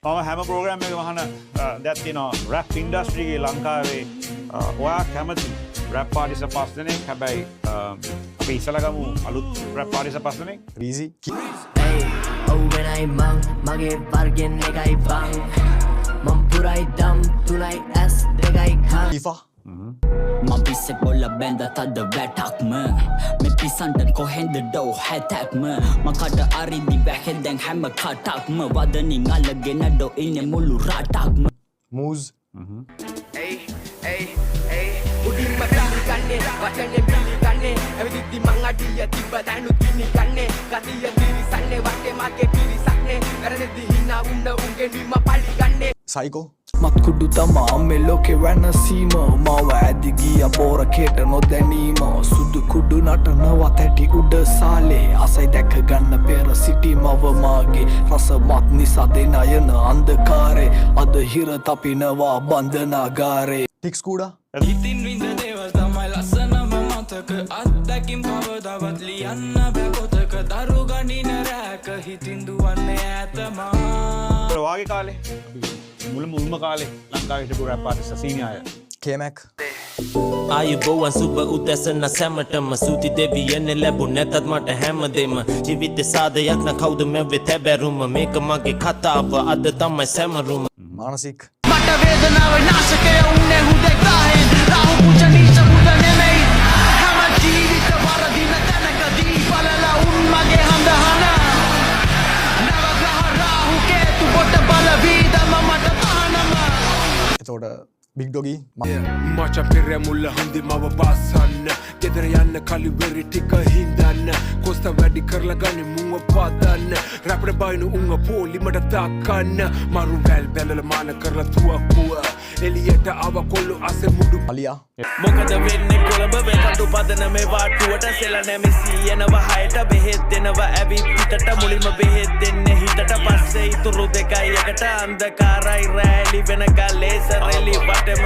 මම හැම ප්‍රෝග්‍රෑම් එක වහන දැත් තියෙනවා රැප් ඉන්ඩස්ට්‍රි එකේ ලංකාවේ ඔයා කැමති රැප් ආටිස්ට් පස් දෙනෙක් හැබැයි අපි ඉස්සලා ගමු අලුත් රැප් ආටිස්ට් පස් දෙනෙක් රීසි ඔව්වෙනයි මං මගේ වර්ගෙන් එකයි බං මං පුරයි දම් තුනයි ඇස් දෙකයි කන් ඉෆා මං පිස්සෙක් බොල්ල බැඳ තද වැටක්ම මේ පිසන්ට කොහෙන්ද ඩෝ හැතැක්ම මකට අරිදි වැහෙල් දැන් හැම කටක්ම වදනින් අල්ලගෙන ඩෝ ඉන්නේ මුළු රටක්ම මූස් උඩින්ම පිළිගන්නේ වචනේ පිළිගන්නේ ඇවිදිද්දි මං අඩිය තිබ්බ දැනුත් පිළිගන්නේ ගතිය තිරිසන්නේ වටේ මගේ පිරිසක්නේ වැරදි හිනා උන්න උන්ගේ නිම පරිගන්නේ සයිකෝ මත්කුඩු තමා මේ ලෝකෙ වෙනසීම මව ඇදි ගිය පෝර කෙට නොදැනීම සුදු කුඩු නටනවා තැටි උඩ සාලේ අසයි දැක ගන්න පෙර සිටි මව මාගේ රසමත් නිසා දෙන යන අන්ධකාරේ අද හිර තපිනවා බන්ධනාගාරේ ටික්ස් කූඩා ඉතින් විඳ දේවල් තමයි ලස්සනම මතක අත්දැකින් කවදාවත් ලියන්න බෑ පොතක දරු ගනින රැක හිතින් දුවන්නේ ඈතමා වාගේ කාලේ මුල්ම කාලේ ලංකාවේ හිටපු රැප් ආටිස්ට් සීනියා අය කේමැක් ආයුබෝවන් සුබ උදැසන සැමටම සූති දෙවියන් ලැබුණ නැතත් මට හැමදේම ජීවිත සාදයක් න කවුද මෙවෙ තැබැරුම මේක මගේ කතාව අද තමයි සැමරුම මානසික මට වේදනාව නාශකය උන්නේ හුදෙකායෙන් රාහු පුච්ච නීච මුද නෙමෙයි හැම ජීවිත වරදින තැනකදී බලලා උන් මගේ හඳහන නවග්‍රහ රාහු කේතු කොට බල වීදම මට පහනම එතකොට බිග් ඩොගී මචන් පෙර මුල්ල හොඳි මව බාසන්න ගෙදර යන්න කලිවෙරි ටික හින්දන්න කොස්ත වැඩි කරලා ගනි මුව පාදන්න රැපට බයිනු උංග පෝලිමට දාකන්න මරු වැල් බැලල මාන කරලා තුවක්කුව එලියට ආව කොල්ලු අසෙ මුඩු අලියා මොකද වෙන්නේ කොළඹ වෙකටු පදන මේ වාටුවට සෙල නැමිසි එනවා හයට බෙහෙත් දෙනවා ඇවි පිටට මුලින්ම බෙහෙත් දෙන්නේ හිතට පස්සේ ඉතුරු දෙකයි එකට අන්ධකාරයි රෑලි වෙනකල් ලේසර් එලි වටෙම